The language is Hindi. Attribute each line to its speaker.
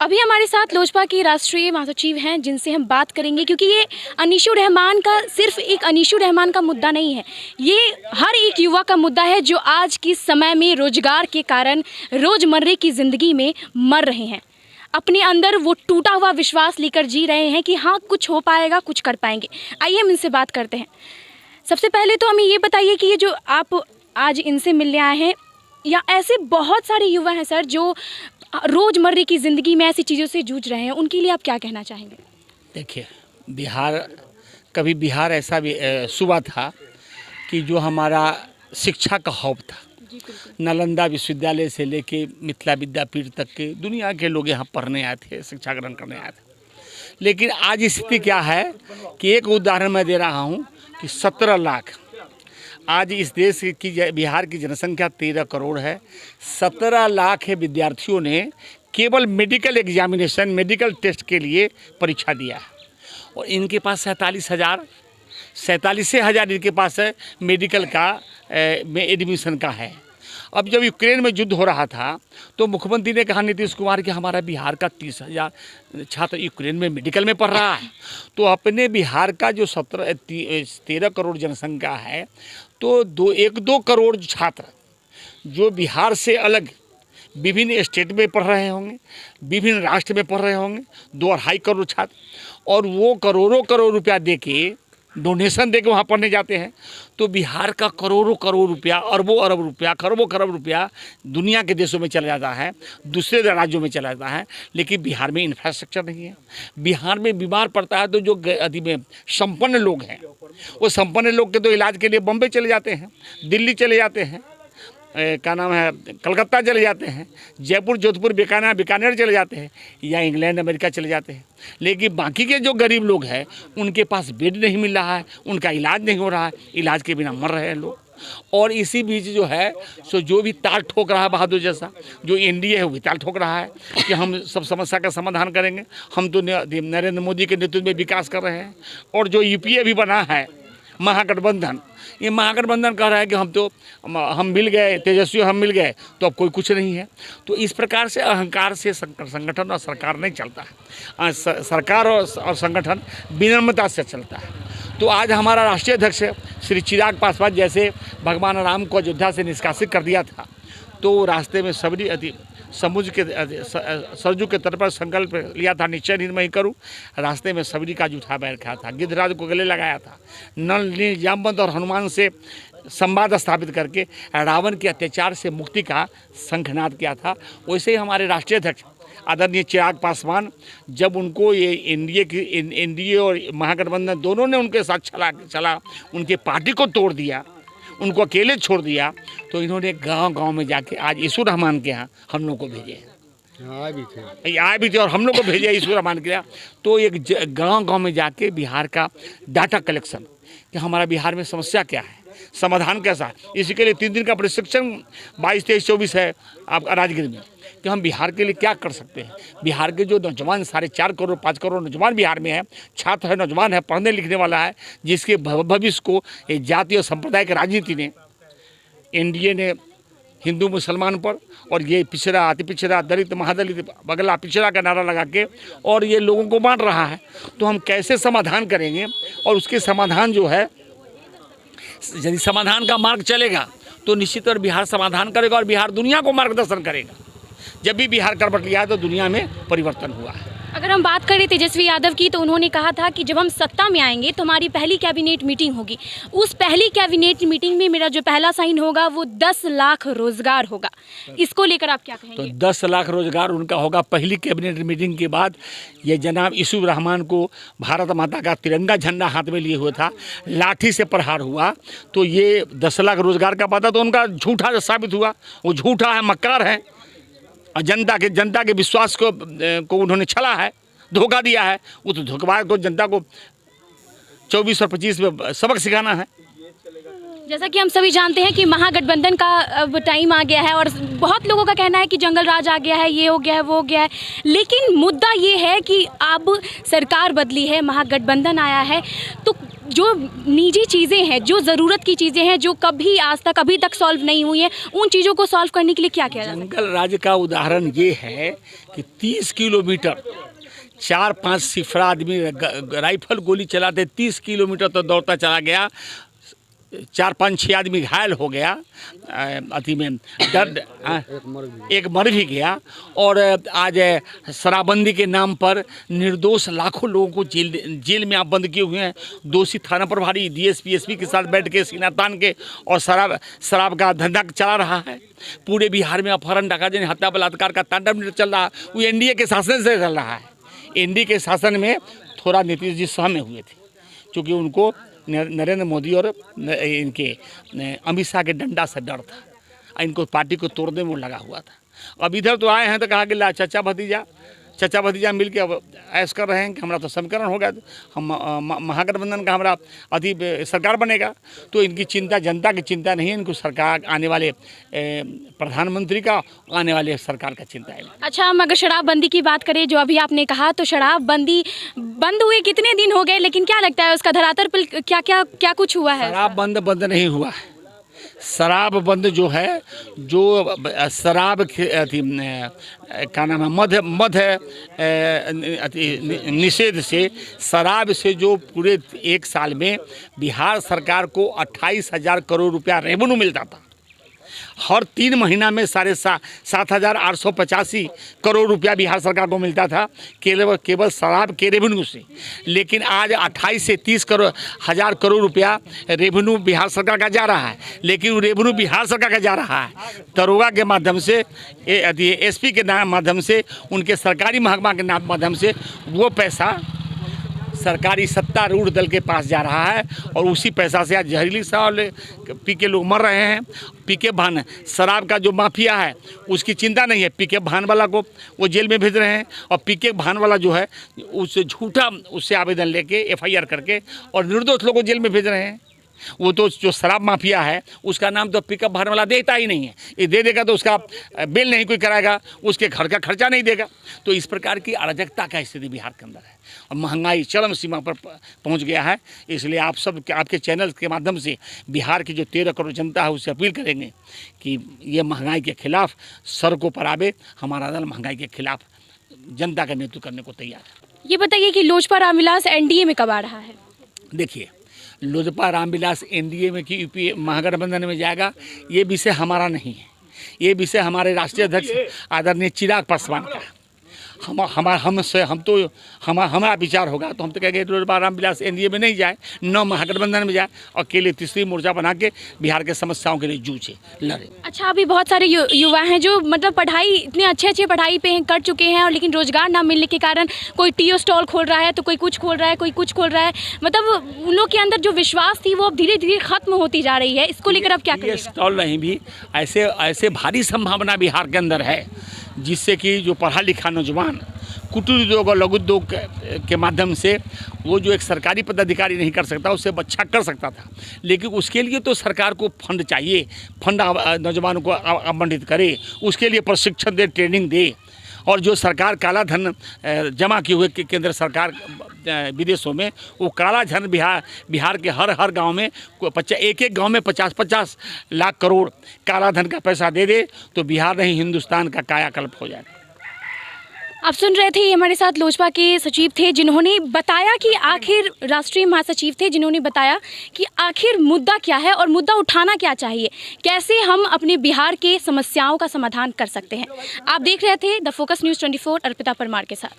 Speaker 1: अभी हमारे साथ लोजपा की राष्ट्रीय महासचिव हैं जिनसे हम बात करेंगे, क्योंकि ये अनीशुर रहमान का सिर्फ एक अनीशुर रहमान का मुद्दा नहीं है, ये हर एक युवा का मुद्दा है जो आज के समय में रोजगार के कारण रोजमर्रे की ज़िंदगी में मर रहे हैं। अपने अंदर वो टूटा हुआ विश्वास लेकर जी रहे हैं कि हाँ कुछ हो पाएगा, कुछ कर पाएंगे। आइए हम इनसे बात करते हैं। सबसे पहले तो हमें ये बताइए कि ये जो आप आज इनसे मिलने आए हैं, या ऐसे बहुत सारे युवा हैं सर जो रोज़मर्रे की ज़िंदगी में ऐसी चीज़ों से जूझ रहे हैं, उनके लिए आप क्या कहना चाहेंगे?
Speaker 2: देखिए, बिहार ऐसा भी सूबा था कि जो हमारा शिक्षा का हब था। नालंदा विश्वविद्यालय से लेके मिथिला विद्यापीठ तक के दुनिया के लोग यहाँ पढ़ने आए थे, शिक्षा ग्रहण करने आए थे। लेकिन आज स्थिति क्या है कि एक उदाहरण मैं दे रहा हूँ कि 17 लाख, आज इस देश की बिहार की जनसंख्या 13 करोड़ है। 17 लाख विद्यार्थियों ने केवल मेडिकल एग्जामिनेशन, मेडिकल टेस्ट के लिए परीक्षा दिया है, और इनके पास 47,000 इनके पास मेडिकल का में एडमिशन का है। अब जब यूक्रेन में युद्ध हो रहा था तो मुख्यमंत्री ने कहा, नीतीश कुमार, कि हमारा बिहार का 30,000 छात्र यूक्रेन में मेडिकल में पढ़ रहा है। तो अपने बिहार का जो 13 करोड़ जनसंख्या है, तो 1-2 करोड़ छात्र जो बिहार से अलग विभिन्न स्टेट में पढ़ रहे होंगे, विभिन्न राष्ट्र में पढ़ रहे होंगे, 2-2.5 करोड़ छात्र, और वो करोड़ों रुपया दे के, डोनेशन दे के वहाँ पढ़ने जाते हैं। तो बिहार का करोड़ों रुपया, अरबों रुपया, खरबों रुपया दुनिया के देशों में चला जाता है, दूसरे राज्यों में चला जाता है। लेकिन बिहार में इंफ्रास्ट्रक्चर नहीं है। बिहार में बीमार पड़ता है तो जो अति में संपन्न लोग हैं, वो संपन्न लोग के तो इलाज के लिए बम्बई चले जाते हैं, दिल्ली चले जाते हैं, क्या नाम है, कलकत्ता चले जाते हैं, जयपुर, जोधपुर, बीकानेर चले जाते हैं, या इंग्लैंड, अमेरिका चले जाते हैं। लेकिन बाकी के जो गरीब लोग हैं उनके पास बेड नहीं मिल रहा है, उनका इलाज नहीं हो रहा है, इलाज के बिना मर रहे हैं लोग। और इसी बीच जो है सो जो भी ताल ठोक रहा है बहादुर जैसा, जो एनडीए है वो भी ताल ठोक रहा है कि हम सब समस्या का समाधान करेंगे, हम तो नरेंद्र मोदी के नेतृत्व में विकास कर रहे हैं। और जो यूपीए भी बना है महागठबंधन, ये महागठबंधन कह रहा है कि हम मिल गए, तेजस्वी हम मिल गए, तो अब कोई कुछ नहीं है। तो इस प्रकार से अहंकार से संगठन और सरकार नहीं चलता है। सरकार और संगठन विनम्रता से चलता है। तो आज हमारा राष्ट्रीय अध्यक्ष श्री चिराग पासवान जैसे भगवान राम को अयोध्या से निष्कासित कर दिया था, तो रास्ते में सबरी समुद्र के सरजू के तट पर संकल्प लिया था, निश्चय निर्मय करूं। रास्ते में सबरी का जूठा बैर खाया था, गिद्धराज को गले लगाया था, नल नील जामवंत और हनुमान से संवाद स्थापित करके रावण के अत्याचार से मुक्ति का शंखनाद किया था। वैसे ही हमारे राष्ट्रीय अध्यक्ष आदरणीय चिराग पासवान, जब उनको ये एनडीए और महागठबंधन दोनों ने उनके साथ चला, उनके पार्टी को तोड़ दिया, उनको अकेले छोड़ दिया, तो इन्होंने गांव में जाके आज ईशू रहमान के यहाँ हम लोग को भेजे, आए भी थे और हम लोग को भेजे ईशू रहमान के यहाँ। तो एक गांव में जाके बिहार का डाटा कलेक्शन, कि हमारा बिहार में समस्या क्या है, समाधान कैसा है, इसी के लिए 3 दिन का प्रशिक्षण 22, 23, 24 है आपका राजगीर में, कि हम बिहार के लिए क्या कर सकते हैं। बिहार के जो नौजवान 4.5 करोड़ 5 करोड़ नौजवान बिहार में है, छात्र है, नौजवान है, पढ़ने लिखने वाला है, जिसके भविष्य को जाति और सांप्रदायिक राजनीति ने, एनडीए ने हिंदू मुसलमान पर, और ये पिछड़ा, अति पिछड़ा, दलित, महादलित, बगला, पिछड़ा का नारा लगा के और ये लोगों को बांट रहा है। तो हम कैसे समाधान करेंगे? और उसके समाधान जो है, यदि समाधान का मार्ग चलेगा तो निश्चित तौर बिहार समाधान करेगा और बिहार दुनिया को मार्गदर्शन करेगा। जब भी बिहार करवट लिया है तो दुनिया में परिवर्तन हुआ है।
Speaker 1: अगर हम बात करें तेजस्वी यादव की, तो उन्होंने कहा था कि जब हम सत्ता में आएंगे तो हमारी पहली कैबिनेट मीटिंग होगी। उस पहली कैबिनेट मीटिंग में मेरा जो पहला साइन होगा वो 10 लाख रोजगार होगा। इसको लेकर आप क्या कहेंगे?
Speaker 2: तो 10 लाख रोजगार उनका होगा पहली कैबिनेट मीटिंग के बाद। ये जनाब ईशू रहमान को भारत माता का तिरंगा झंडा हाथ में लिए हुए था, लाठी से प्रहार हुआ, तो ये 10 लाख रोजगार का पता तो उनका झूठा साबित हुआ। वो झूठा है, मक्कार है, और जनता के विश्वास को उन्होंने छला है, धोखा दिया है। उस धोखेबाज को जनता को 24 और 25 में सबक सिखाना है।
Speaker 1: जैसा कि हम सभी जानते हैं कि महागठबंधन का अब टाइम आ गया है, और बहुत लोगों का कहना है कि जंगल राज आ गया है, ये हो गया है, वो हो गया है। लेकिन मुद्दा ये है कि अब सरकार बदली है, महागठबंधन आया है, तो जो निजी चीज़ें हैं, जो ज़रूरत की चीज़ें हैं, जो कभी आज तक अभी तक सॉल्व नहीं हुई हैं, उन चीज़ों को सॉल्व करने के लिए क्या किया जा सकता है?
Speaker 2: जंगल राज का उदाहरण ये है कि 30 किलोमीटर 4-5 सिफरा आदमी राइफल गोली चलाते 30 किलोमीटर तो दौड़ता चला गया, 4-5-6 आदमी घायल हो गया, अति में दर्द, एक मर भी गया। और आज शराबबंदी के नाम पर निर्दोष लाखों लोगों को जेल में आप बंद किए हुए हैं। दोषी थाना प्रभारी डीएसपी एसपी के साथ बैठ के सीना तान के और शराब का धंधा चला रहा है। पूरे बिहार में अपहरण, डकैती, हत्या, बलात्कार का तांडव चल रहा है। वो एनडीए के शासन से चल रहा है। एनडीए के शासन में थोड़ा नीतीश जी सहमे हुए थे, क्योंकि उनको नरेंद्र मोदी और इनके अमित शाह के डंडा से डर था। इनको पार्टी को तोड़ने में लगा हुआ था। अब इधर तो आए हैं तो कहा कि ला चचा भतीजा मिल के अब ऐश कर रहे हैं कि हमारा तो समीकरण हो गया, हम महागठबंधन का हमारा अभी सरकार बनेगा। तो इनकी चिंता जनता की चिंता नहीं है, इनको सरकार आने वाले प्रधानमंत्री का, आने वाले सरकार का चिंता है।
Speaker 1: अच्छा, हम अगर शराबबंदी की बात करें, जो अभी आपने कहा, तो शराबबंदी बंद हुए कितने दिन हो गए, लेकिन क्या लगता है उसका धरातल पर क्या कुछ हुआ है?
Speaker 2: शराब बंद नहीं हुआ है। शराब बंद जो है, जो शराब क्या नाम है, मध्य निषेध से, शराब से जो पूरे 1 साल में बिहार सरकार को 28,000 करोड़ रुपया रेवेन्यू मिलता था। हर 3 महीना में 7,885 करोड़ रुपया बिहार सरकार को मिलता था केवल शराब के रेवेन्यू से। लेकिन आज 28 से 30 हजार करोड़ रुपया रेवेन्यू बिहार सरकार का जा रहा है। लेकिन रेवेन्यू बिहार सरकार का जा रहा है दरोगा के माध्यम से, एसपी के माध्यम से, उनके सरकारी महकमा के माध्यम से। वो पैसा सरकारी सत्तारूढ़ दल के पास जा रहा है और उसी पैसा से आज जहरीली शराब पी के लोग मर रहे हैं। पी के भान शराब का जो माफिया है उसकी चिंता नहीं है, पी के भान वाला को वो जेल में भेज रहे हैं। और पी के भान वाला जो है उससे झूठा उससे आवेदन लेके FIR करके और निर्दोष लोगों को जेल में भेज रहे हैं। वो तो जो शराब माफिया है उसका नाम तो पिकअप भरने वाला देता ही नहीं है। ये दे देगा तो उसका बिल नहीं कोई कराएगा, उसके घर का खर्चा नहीं देगा। तो इस प्रकार की अराजकता का स्थिति बिहार के अंदर है और महंगाई चरम सीमा पर पहुंच गया है। इसलिए आप सब आपके चैनल के माध्यम से बिहार की जो 13 करोड़ जनता है उससे अपील करेंगे कि ये महंगाई के खिलाफ सड़कों पर आवे। हमारा दल महंगाई के खिलाफ जनता का नेतृत्व करने को तैयार है।
Speaker 1: ये बताइए कि लोजपा रामविलास NDA में कब आ रहा है?
Speaker 2: देखिए, लोजपा रामविलास NDA में कि UP महागठबंधन में जाएगा, ये विषय हमारा नहीं है। ये विषय हमारे राष्ट्रीय अध्यक्ष आदरणीय चिराग पासवान का है। हमारा विचार होगा तो हम तो कहेंगे लोजपा रामविलास NDA में नहीं जाए, न महागठबंधन में जाए, अकेले तीसरी मोर्चा बना के बिहार के समस्याओं के लिए जूझे, लड़े।
Speaker 1: अच्छा, अभी बहुत सारे युवा हैं जो मतलब पढ़ाई इतने अच्छे पढ़ाई पे कर चुके हैं और लेकिन रोजगार ना मिलने के कारण कोई टीओ स्टॉल खोल रहा है, तो कोई कुछ खोल रहा है, कोई कुछ खोल रहा है। मतलब उन लोग के अंदर जो विश्वास थी वो अब धीरे धीरे खत्म होती जा रही है। इसको लेकर अब क्या करेंगे?
Speaker 2: स्टॉल नहीं, भी ऐसे भारी संभावना बिहार के अंदर है जिससे कि जो पढ़ा लिखा नौजवान कुटीर उद्योग और लघु उद्योग के माध्यम से वो जो एक सरकारी पदाधिकारी नहीं कर सकता उससे बच्चा कर सकता था। लेकिन उसके लिए तो सरकार को फंड चाहिए, फंड नौजवानों को आवंटित करे, उसके लिए प्रशिक्षण दे, ट्रेनिंग दे। और जो सरकार काला धन जमा किए हुए केंद्र सरकार विदेशों में, वो काला धन बिहार के हर गांव में एक गांव में 50-50 लाख करोड़ काला धन का पैसा दे दे तो बिहार नहीं हिंदुस्तान का कायाकल्प हो जाएगा।
Speaker 1: आप सुन रहे थे, ये हमारे साथ लोजपा के सचिव थे जिन्होंने बताया कि आखिर राष्ट्रीय महासचिव थे जिन्होंने बताया कि आखिर मुद्दा क्या है और मुद्दा उठाना क्या चाहिए, कैसे हम अपने बिहार के समस्याओं का समाधान कर सकते हैं। आप देख रहे थे the focus news 24 Arpita Parmar के साथ।